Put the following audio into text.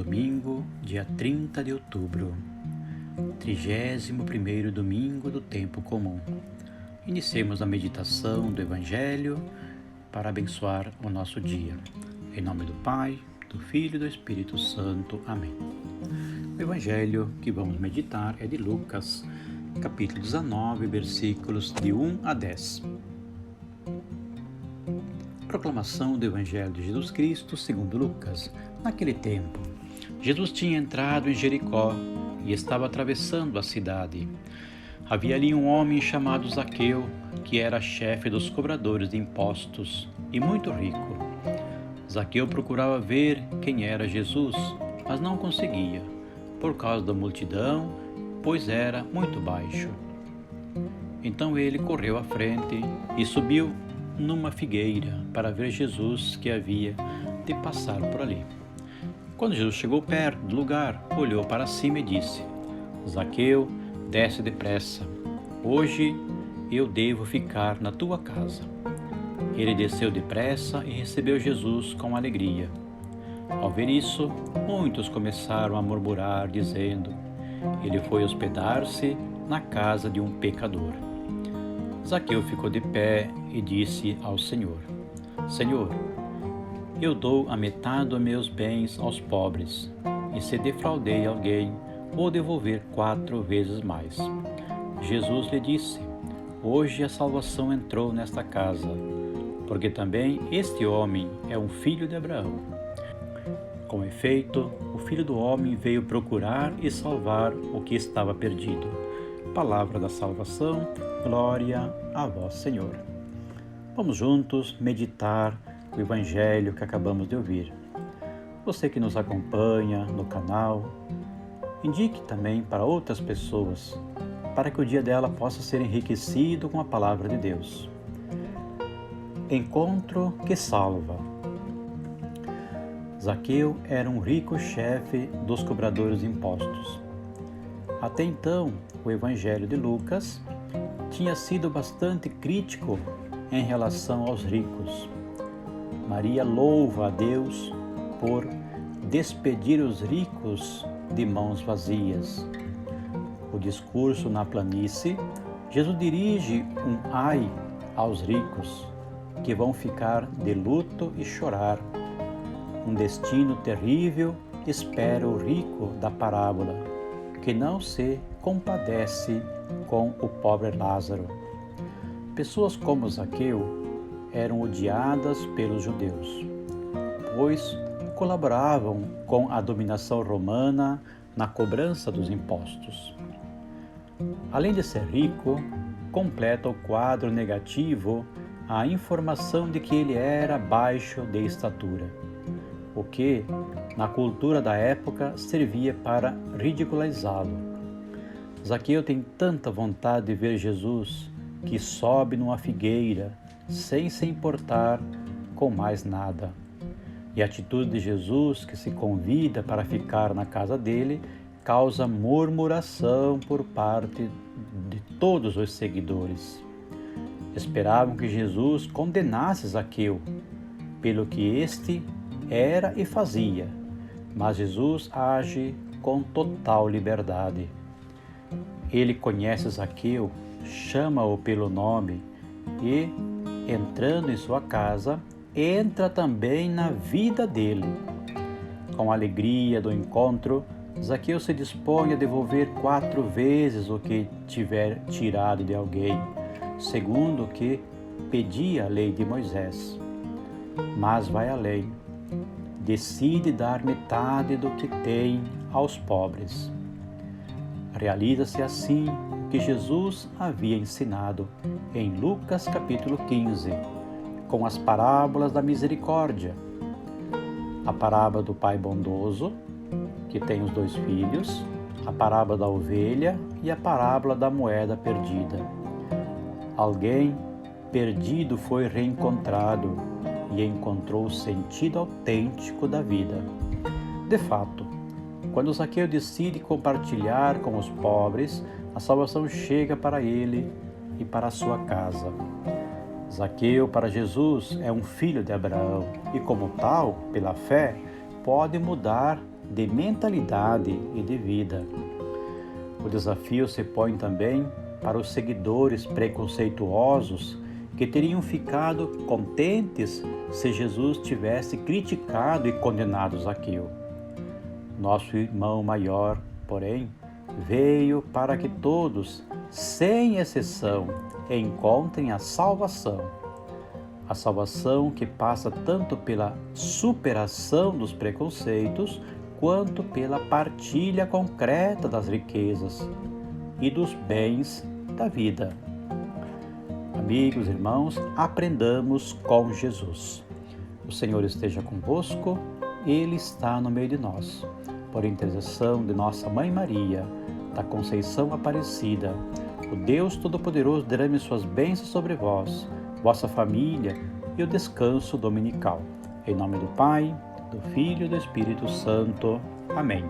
Domingo, dia 30 de outubro, 31º domingo do tempo comum. Iniciemos a meditação do Evangelho para abençoar o nosso dia. Em nome do Pai, do Filho e do Espírito Santo. Amém. O Evangelho que vamos meditar é de Lucas, capítulo 19, versículos de 1 a 10. Proclamação do Evangelho de Jesus Cristo segundo Lucas. Naquele tempo, Jesus tinha entrado em Jericó e estava atravessando a cidade. Havia ali um homem chamado Zaqueu, que era chefe dos cobradores de impostos e muito rico. Zaqueu procurava ver quem era Jesus, mas não conseguia, por causa da multidão, pois era muito baixo. Então ele correu à frente e subiu numa figueira para ver Jesus, que havia de passar por ali. Quando Jesus chegou perto do lugar, olhou para cima e disse: Zaqueu, desce depressa. Hoje eu devo ficar na tua casa. Ele desceu depressa e recebeu Jesus com alegria. Ao ver isso, muitos começaram a murmurar, dizendo: ele foi hospedar-se na casa de um pecador. Zaqueu ficou de pé e disse ao Senhor: Senhor, eu dou a metade dos meus bens aos pobres, e se defraudei alguém, vou devolver 4 vezes mais. Jesus lhe disse: hoje a salvação entrou nesta casa, porque também este homem é um filho de Abraão. Com efeito, o Filho do Homem veio procurar e salvar o que estava perdido. Palavra da salvação, glória a vós, Senhor. Vamos juntos meditar o Evangelho que acabamos de ouvir. Você que nos acompanha no canal, indique também para outras pessoas, para que o dia dela possa ser enriquecido com a Palavra de Deus. Encontro que salva. Zaqueu era um rico chefe dos cobradores de impostos. Até então, o Evangelho de Lucas tinha sido bastante crítico em relação aos ricos. Maria louva a Deus por despedir os ricos de mãos vazias. O discurso na planície, Jesus dirige um ai aos ricos, que vão ficar de luto e chorar. Um destino terrível espera o rico da parábola, que não se compadece com o pobre Lázaro. Pessoas como Zaqueu eram odiadas pelos judeus, pois colaboravam com a dominação romana na cobrança dos impostos. Além de ser rico, completa o quadro negativo a informação de que ele era baixo de estatura, o que, na cultura da época, servia para ridicularizá-lo. Zaqueu tem tanta vontade de ver Jesus que sobe numa figueira sem se importar com mais nada. E a atitude de Jesus, que se convida para ficar na casa dele, causa murmuração por parte de todos os seguidores. Esperavam que Jesus condenasse Zaqueu pelo que este era e fazia, mas Jesus age com total liberdade. Ele conhece Zaqueu, chama-o pelo nome e, entrando em sua casa, entra também na vida dele. Com a alegria do encontro, Zaqueu se dispõe a devolver 4 vezes o que tiver tirado de alguém, segundo o que pedia a lei de Moisés. Mas vai além. Decide dar metade do que tem aos pobres. Realiza-se assim o que Jesus havia ensinado em Lucas capítulo 15, com as parábolas da misericórdia. A parábola do pai bondoso, que tem os 2 filhos, a parábola da ovelha e a parábola da moeda perdida. Alguém perdido foi reencontrado e encontrou o sentido autêntico da vida. De fato, quando Zaqueu decide compartilhar com os pobres, a salvação chega para ele e para a sua casa. Zaqueu, para Jesus, é um filho de Abraão e, como tal, pela fé, pode mudar de mentalidade e de vida. O desafio se põe também para os seguidores preconceituosos que teriam ficado contentes se Jesus tivesse criticado e condenado Zaqueu. Nosso irmão maior, porém, veio para que todos, sem exceção, encontrem a salvação. A salvação que passa tanto pela superação dos preconceitos quanto pela partilha concreta das riquezas e dos bens da vida. Amigos, irmãos, aprendamos com Jesus. O Senhor esteja convosco, Ele está no meio de nós. Por intercessão de nossa Mãe Maria, da Conceição Aparecida, o Deus Todo-Poderoso derrame suas bênçãos sobre vós, vossa família e o descanso dominical. Em nome do Pai, do Filho e do Espírito Santo. Amém.